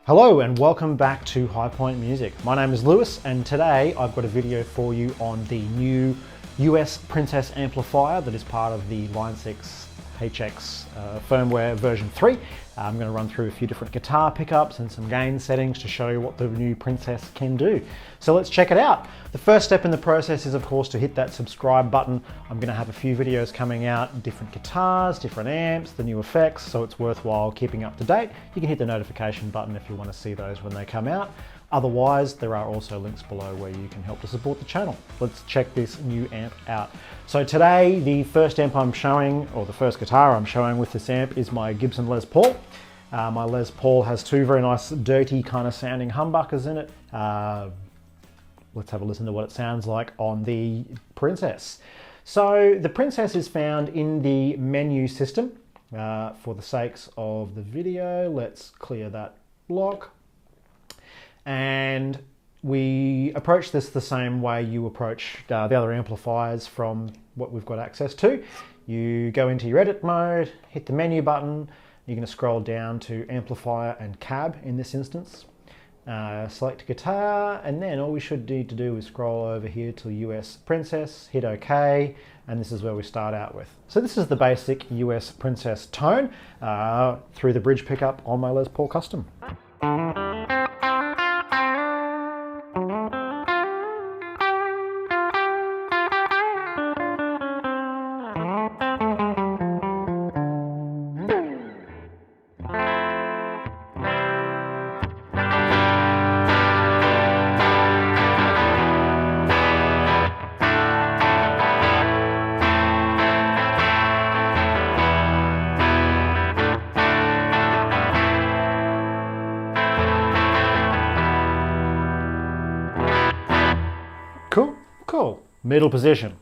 Hello and welcome back to High Point Music. My name is Lewis and today I've got a video for you on the new US Princess amplifier that is part of the Line 6 HX firmware version 3. I'm going to run through a few different guitar pickups and some gain settings to show you what the new Princess can do. So let's check it out. The first step in the process is of course to hit that subscribe button. I'm going to have a few videos coming out, different guitars, different amps, the new effects, so it's worthwhile keeping up to date. You can hit the notification button if you want to see those when they come out. Otherwise, there are also links below where you can help to support the channel. Let's check this new amp out. So today, the first amp I'm showing, or the first guitar I'm showing with this amp is my Gibson Les Paul. My Les Paul has two very nice, dirty kind of sounding humbuckers in it. Let's have a listen to what it sounds like on the Princess. So the Princess is found in the menu system. For the sakes of the video, let's clear that block. And we approach this the same way you approach the other amplifiers from what we've got access to. You go into your edit mode, hit the menu button, you're going to scroll down to amplifier and cab in this instance. Select guitar, and then all we should need to do is scroll over here to US Princess, hit OK, and this is where we start out with. So this is the basic US Princess tone through the bridge pickup on my Les Paul Custom. Cool. Middle position.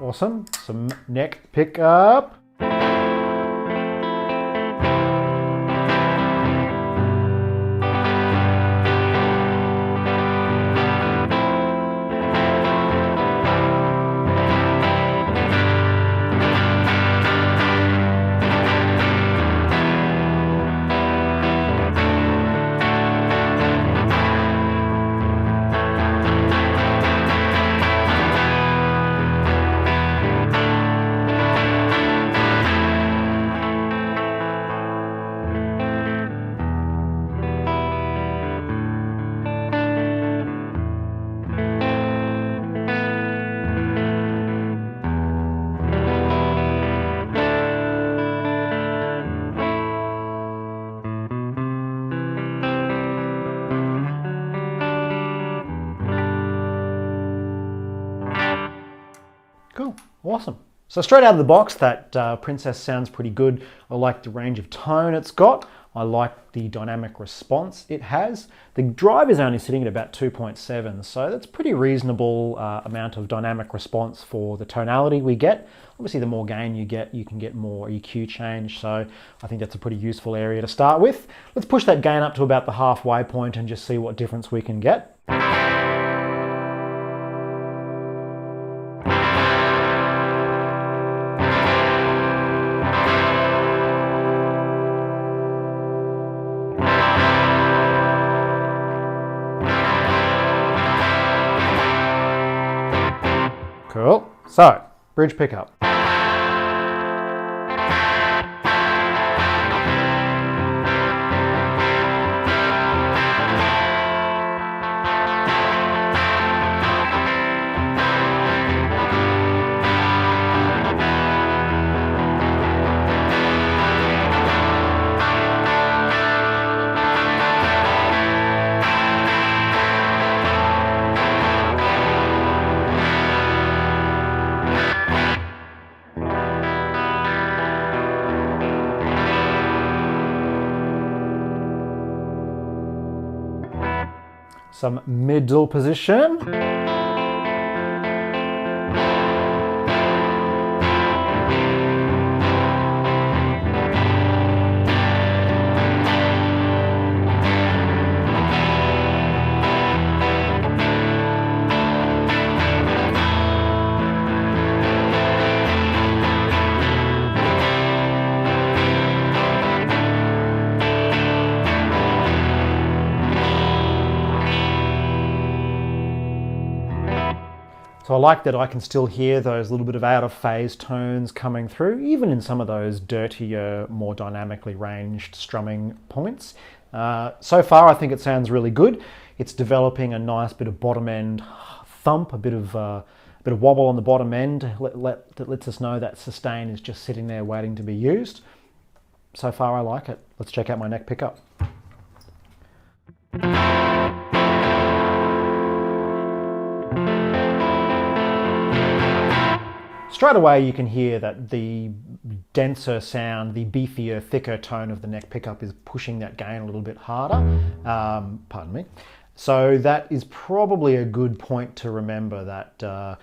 Awesome. Some neck pickup. Cool, awesome. So straight out of the box, that Princess sounds pretty good. I like the range of tone it's got. I like the dynamic response it has. The drive is only sitting at about 2.7, so that's pretty reasonable amount of dynamic response for the tonality we get. Obviously, the more gain you get, you can get more EQ change, so I think that's a pretty useful area to start with. Let's push that gain up to about the halfway point and just see what difference we can get. Cool. So, bridge pickup. Some middle position. So I like that I can still hear those little bit of out of phase tones coming through, even in some of those dirtier, more dynamically ranged strumming points. So far I think it sounds really good. It's developing a nice bit of bottom end thump, a bit of wobble on the bottom end that lets us know that sustain is just sitting there waiting to be used. So far I like it. Let's check out my neck pickup. Straight away you can hear that the denser sound, the beefier, thicker tone of the neck pickup is pushing that gain a little bit harder. Pardon me. So that is probably a good point to remember, that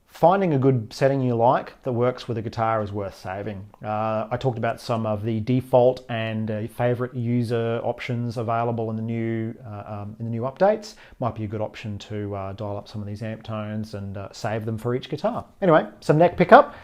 finding a good setting you like that works with a guitar is worth saving. I talked about some of the default and favorite user options available in the new updates. Might be a good option to dial up some of these amp tones and save them for each guitar. Anyway, some neck pickup.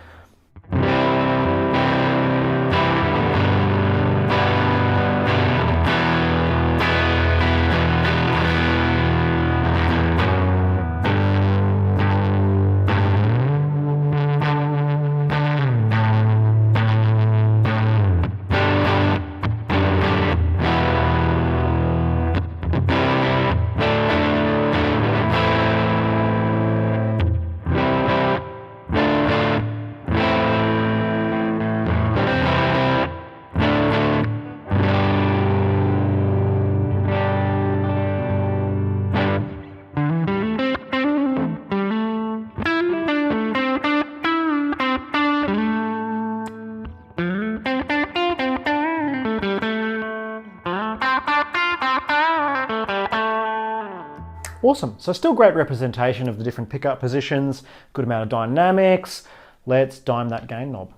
Awesome. So still great representation of the different pickup positions, good amount of dynamics. Let's dime that gain knob.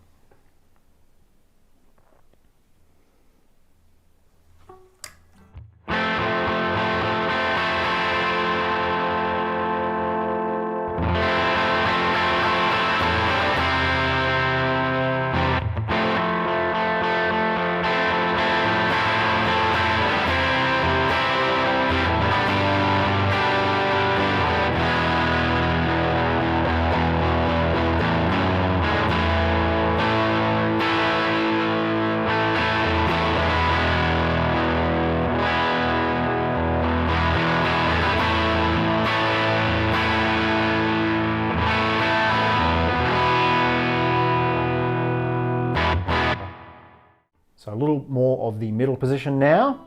So a little more of the middle position now.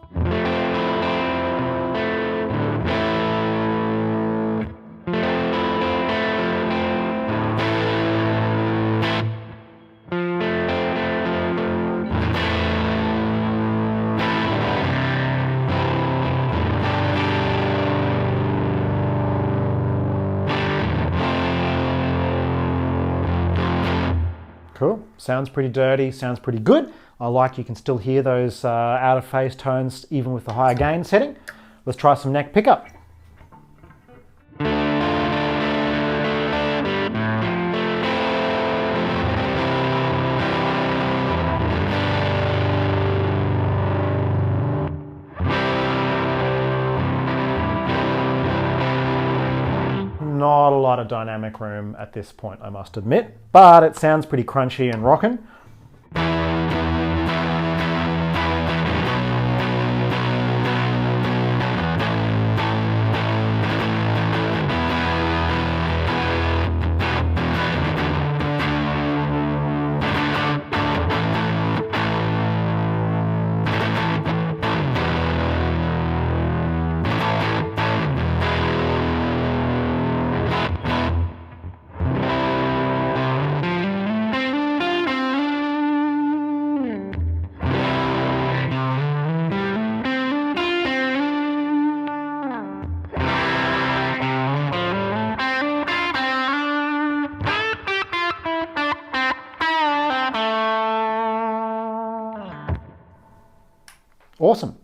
Cool, sounds pretty dirty, sounds pretty good. I like you can still hear those out of phase tones even with the higher gain setting. Let's try some neck pickup. Not a lot of dynamic room at this point, I must admit, but it sounds pretty crunchy and rockin'. Awesome.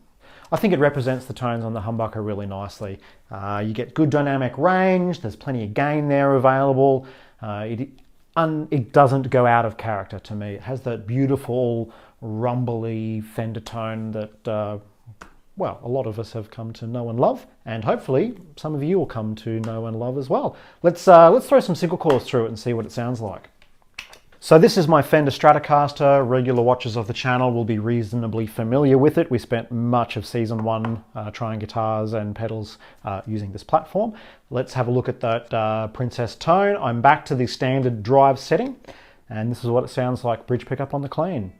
I think it represents the tones on the humbucker really nicely. You get good dynamic range, there's plenty of gain there available. It doesn't go out of character to me. It has that beautiful, rumbly Fender tone that, well, a lot of us have come to know and love, and hopefully some of you will come to know and love as well. Let's throw some single coils through it and see what it sounds like. So this is my Fender Stratocaster. Regular watchers of the channel will be reasonably familiar with it. We spent much of season 1 trying guitars and pedals using this platform. Let's have a look at that Princess tone. I'm back to the standard drive setting, and this is what it sounds like bridge pickup on the clean.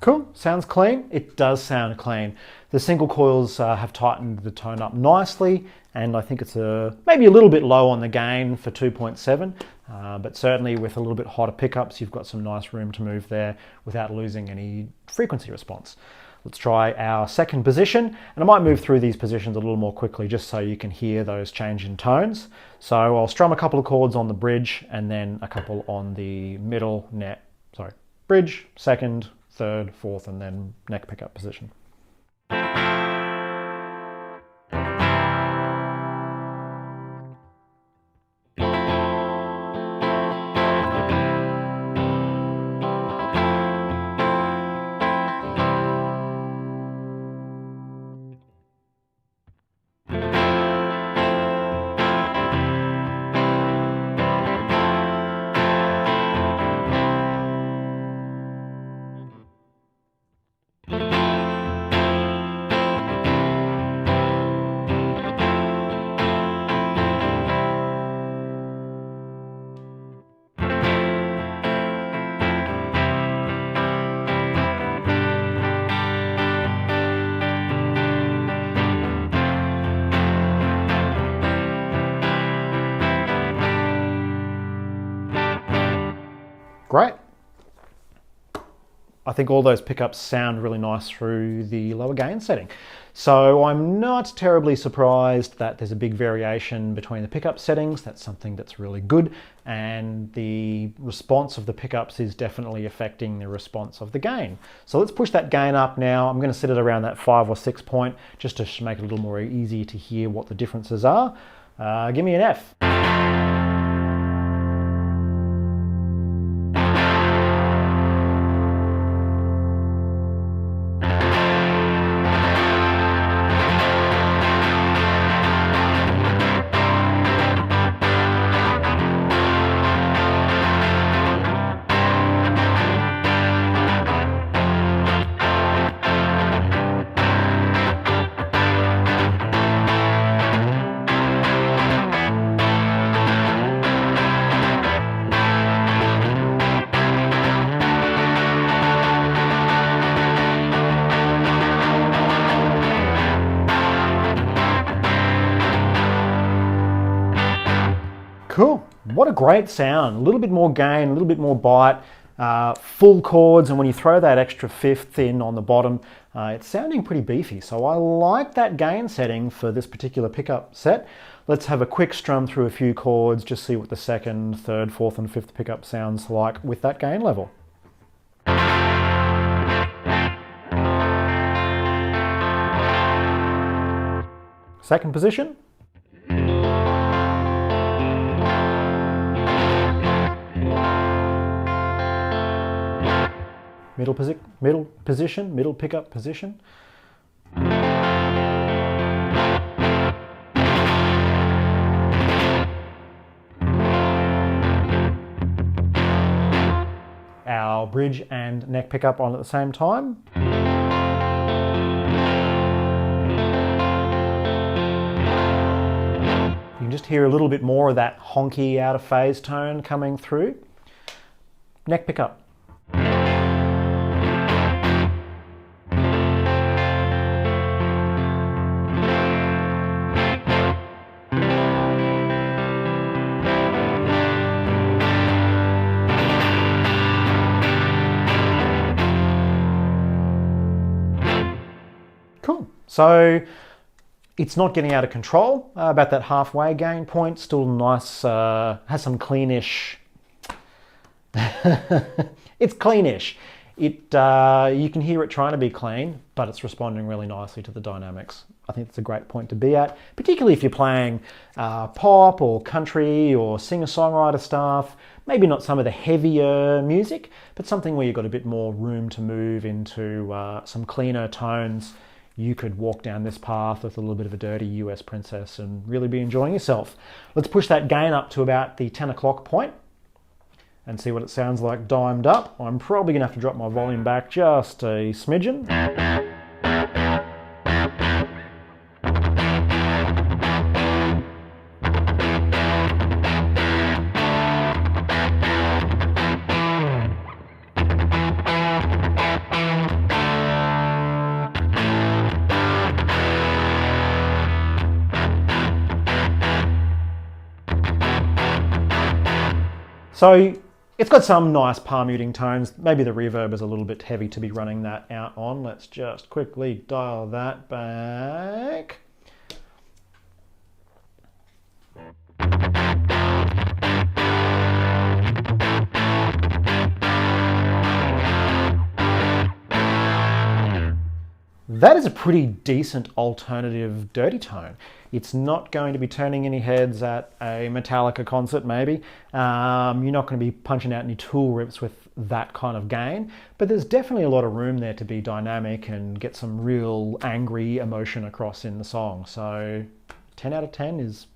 Cool, sounds clean. It does sound clean. The single coils have tightened the tone up nicely, and I think it's maybe a little bit low on the gain for 2.7, but certainly with a little bit hotter pickups, you've got some nice room to move there without losing any frequency response. Let's try our second position, and I might move through these positions a little more quickly just so you can hear those change in tones. So I'll strum a couple of chords on the bridge and then a couple on the bridge, second, third, fourth, and then neck pickup position. Great. I think all those pickups sound really nice through the lower gain setting. So I'm not terribly surprised that there's a big variation between the pickup settings. That's something that's really good. And the response of the pickups is definitely affecting the response of the gain. So let's push that gain up now. I'm going to set it around that 5 or 6 point just to make it a little more easy to hear what the differences are. Give me an F. Cool, what a great sound. A little bit more gain, a little bit more bite, full chords, and when you throw that extra fifth in on the bottom, it's sounding pretty beefy. So I like that gain setting for this particular pickup set. Let's have a quick strum through a few chords, just see what the second, third, fourth, and fifth pickup sounds like with that gain level. Second position. Middle position, middle pickup position. Our bridge and neck pickup on at the same time. You can just hear a little bit more of that honky out of phase tone coming through. Neck pickup. Cool. So it's not getting out of control. About that halfway gain point, still nice, has some cleanish. It's cleanish. You can hear it trying to be clean, but it's responding really nicely to the dynamics. I think it's a great point to be at, particularly if you're playing pop or country or singer-songwriter stuff. Maybe not some of the heavier music, but something where you've got a bit more room to move into some cleaner tones. You could walk down this path with a little bit of a dirty US Princess and really be enjoying yourself. Let's push that gain up to about the 10 o'clock point and see what it sounds like dimed up. I'm probably going to have to drop my volume back just a smidgen. So it's got some nice palm muting tones. Maybe the reverb is a little bit heavy to be running that out on. Let's just quickly dial that back. That is a pretty decent alternative dirty tone. It's not going to be turning any heads at a Metallica concert, maybe. You're not going to be punching out any Tool rips with that kind of gain, but there's definitely a lot of room there to be dynamic and get some real angry emotion across in the song. So 10 out of 10 is,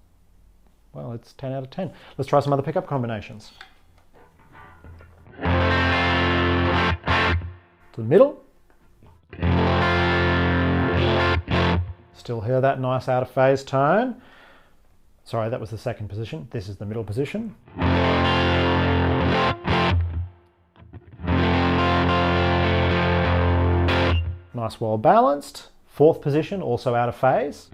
well, it's 10 out of 10. Let's try some other pickup combinations. To the middle. Still hear that nice out of phase tone. Sorry, that was the second position. This is the middle position. Nice, well balanced. Fourth position, also out of phase.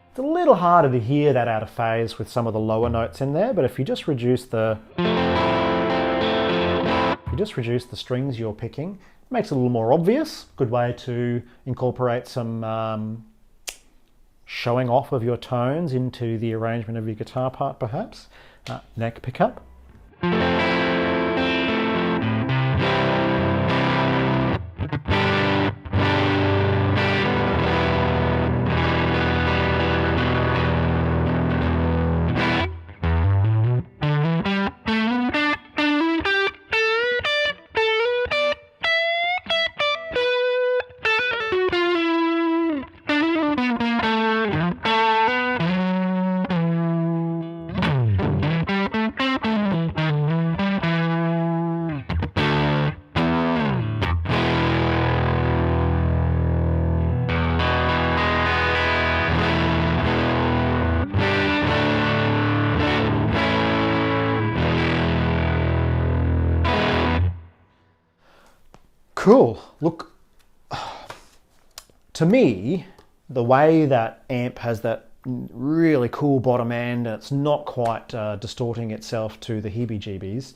It's a little harder to hear that out of phase with some of the lower notes in there, but if you just reduce the strings you're picking, it makes it a little more obvious. Good way to incorporate some showing off of your tones into the arrangement of your guitar part, perhaps. Neck pickup. Cool. Look, to me, the way that amp has that really cool bottom end and it's not quite distorting itself to the heebie-jeebies,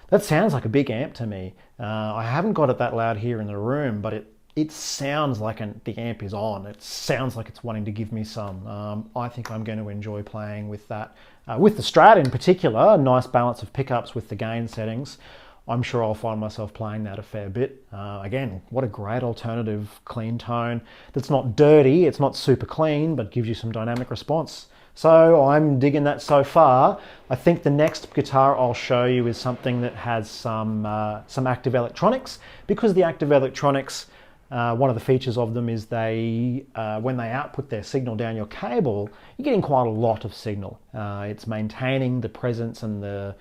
that sounds like a big amp to me. I haven't got it that loud here in the room, but it sounds like the amp is on. It sounds like it's wanting to give me some. I think I'm going to enjoy playing with that. With the Strat in particular, a nice balance of pickups with the gain settings. I'm sure I'll find myself playing that a fair bit. Again, what a great alternative clean tone that's not dirty, it's not super clean, but gives you some dynamic response. So I'm digging that so far. I think the next guitar I'll show you is something that has some active electronics. Because the active electronics, one of the features of them is when they output their signal down your cable, you're getting quite a lot of signal. It's maintaining the presence and the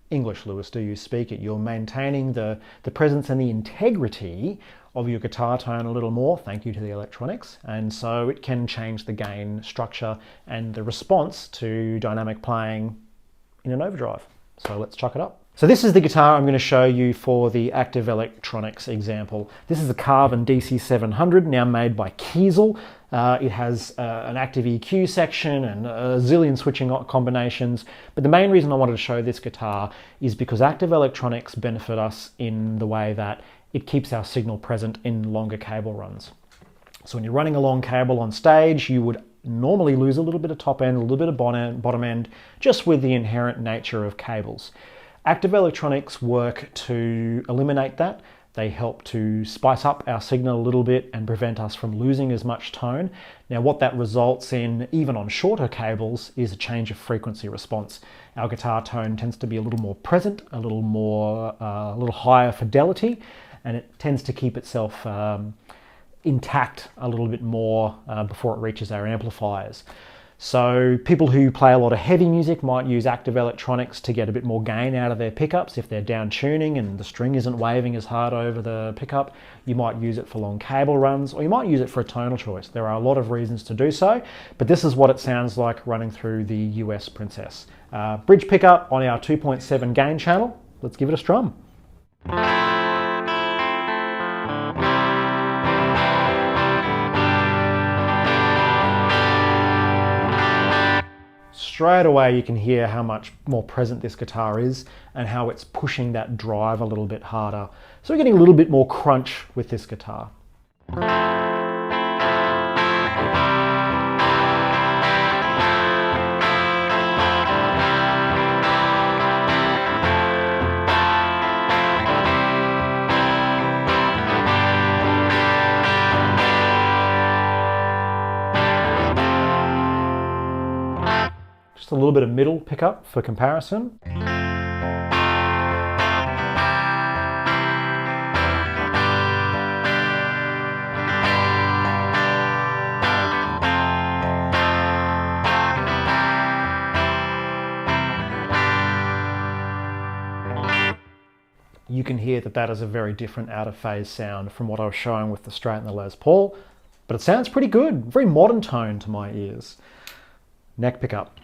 English, Lewis, do you speak it? You're maintaining the presence and the integrity of your guitar tone a little more, thank you to the electronics, and so it can change the gain structure and the response to dynamic playing in an overdrive. So let's chuck it up. So this is the guitar I'm going to show you for the active electronics example. This is a Carvin DC700, now made by Kiesel. It has an active EQ section and a zillion switching combinations. But the main reason I wanted to show this guitar is because active electronics benefit us in the way that it keeps our signal present in longer cable runs. So when you're running a long cable on stage, you would normally lose a little bit of top end, a little bit of bottom end, just with the inherent nature of cables. Active electronics work to eliminate that. They help to spice up our signal a little bit and prevent us from losing as much tone. Now, what that results in, even on shorter cables, is a change of frequency response. Our guitar tone tends to be a little more present, a little higher fidelity, and it tends to keep itself intact a little bit more before it reaches our amplifiers. So people who play a lot of heavy music might use active electronics to get a bit more gain out of their pickups. If they're down tuning and the string isn't waving as hard over the pickup, you might use it for long cable runs, or you might use it for a tonal choice. There are a lot of reasons to do so, but this is what it sounds like running through the US Princess. Bridge pickup on our 2.7 gain channel. Let's give it a strum. Straight away you can hear how much more present this guitar is and how it's pushing that drive a little bit harder. So we're getting a little bit more crunch with this guitar. A little bit of middle pickup for comparison. You can hear that that is a very different out of phase sound from what I was showing with the Strat and the Les Paul, but it sounds pretty good, very modern tone to my ears. Neck pickup.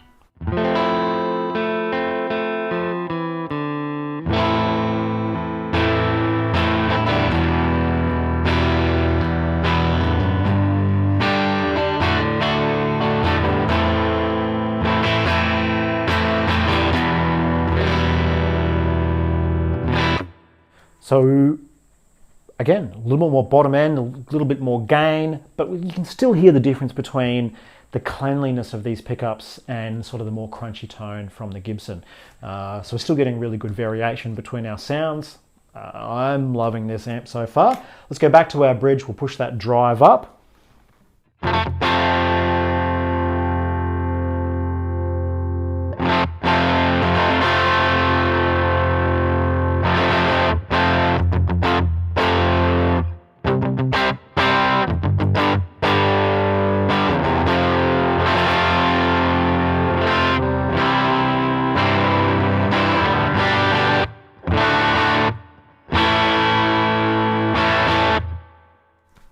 So again, a little bit more bottom end, a little bit more gain, but you can still hear the difference between the cleanliness of these pickups and sort of the more crunchy tone from the Gibson. So we're still getting really good variation between our sounds. I'm loving this amp so far. Let's go back to our bridge. We'll push that drive up.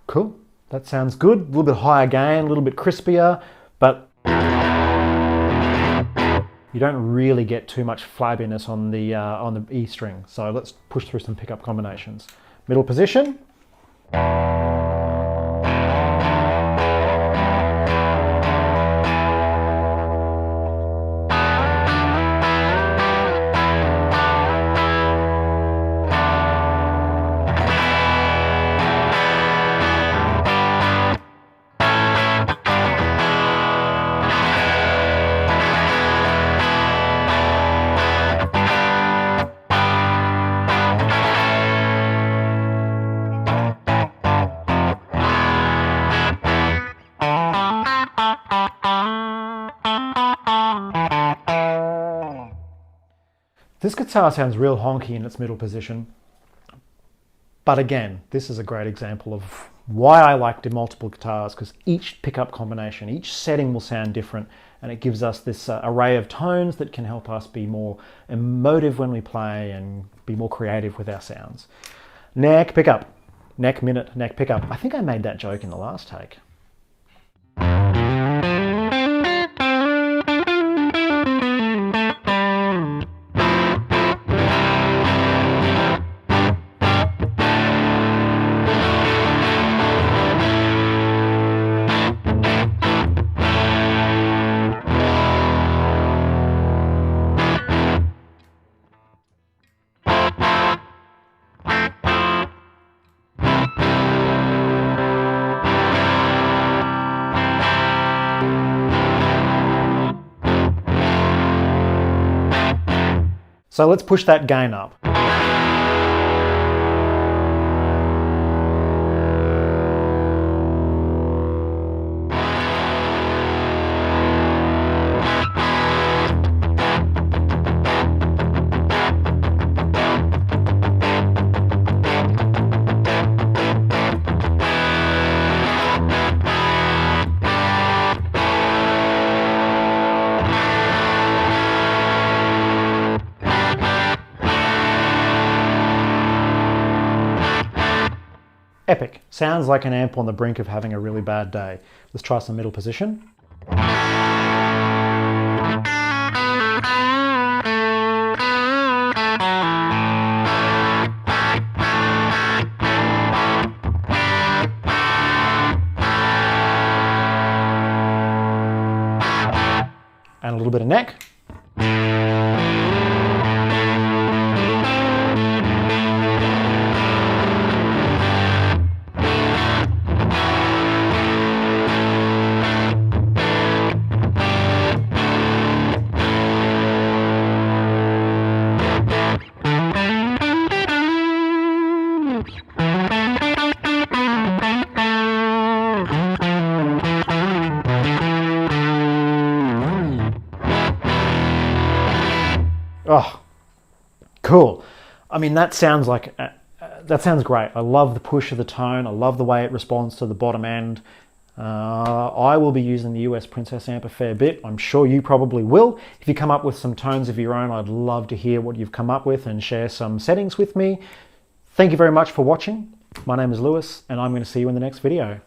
Cool, that sounds good. A little bit higher gain, a little bit crispier, but you don't really get too much flabbiness on the E string. So let's push through some pickup combinations. Middle position. This guitar sounds real honky in its middle position, but again, this is a great example of why I like multiple guitars, because each pickup combination, each setting will sound different, and it gives us this array of tones that can help us be more emotive when we play and be more creative with our sounds. Neck pickup, neck minute, neck pickup. I think I made that joke in the last take. So let's push that gain up. Epic. Sounds like an amp on the brink of having a really bad day. Let's try some middle position. And a little bit of neck. Oh, cool. I mean, that sounds like, that sounds great. I love the push of the tone. I love the way it responds to the bottom end. I will be using the US Princess amp a fair bit. I'm sure you probably will. If you come up with some tones of your own, I'd love to hear what you've come up with and share some settings with me. Thank you very much for watching. My name is Lewis, and I'm going to see you in the next video.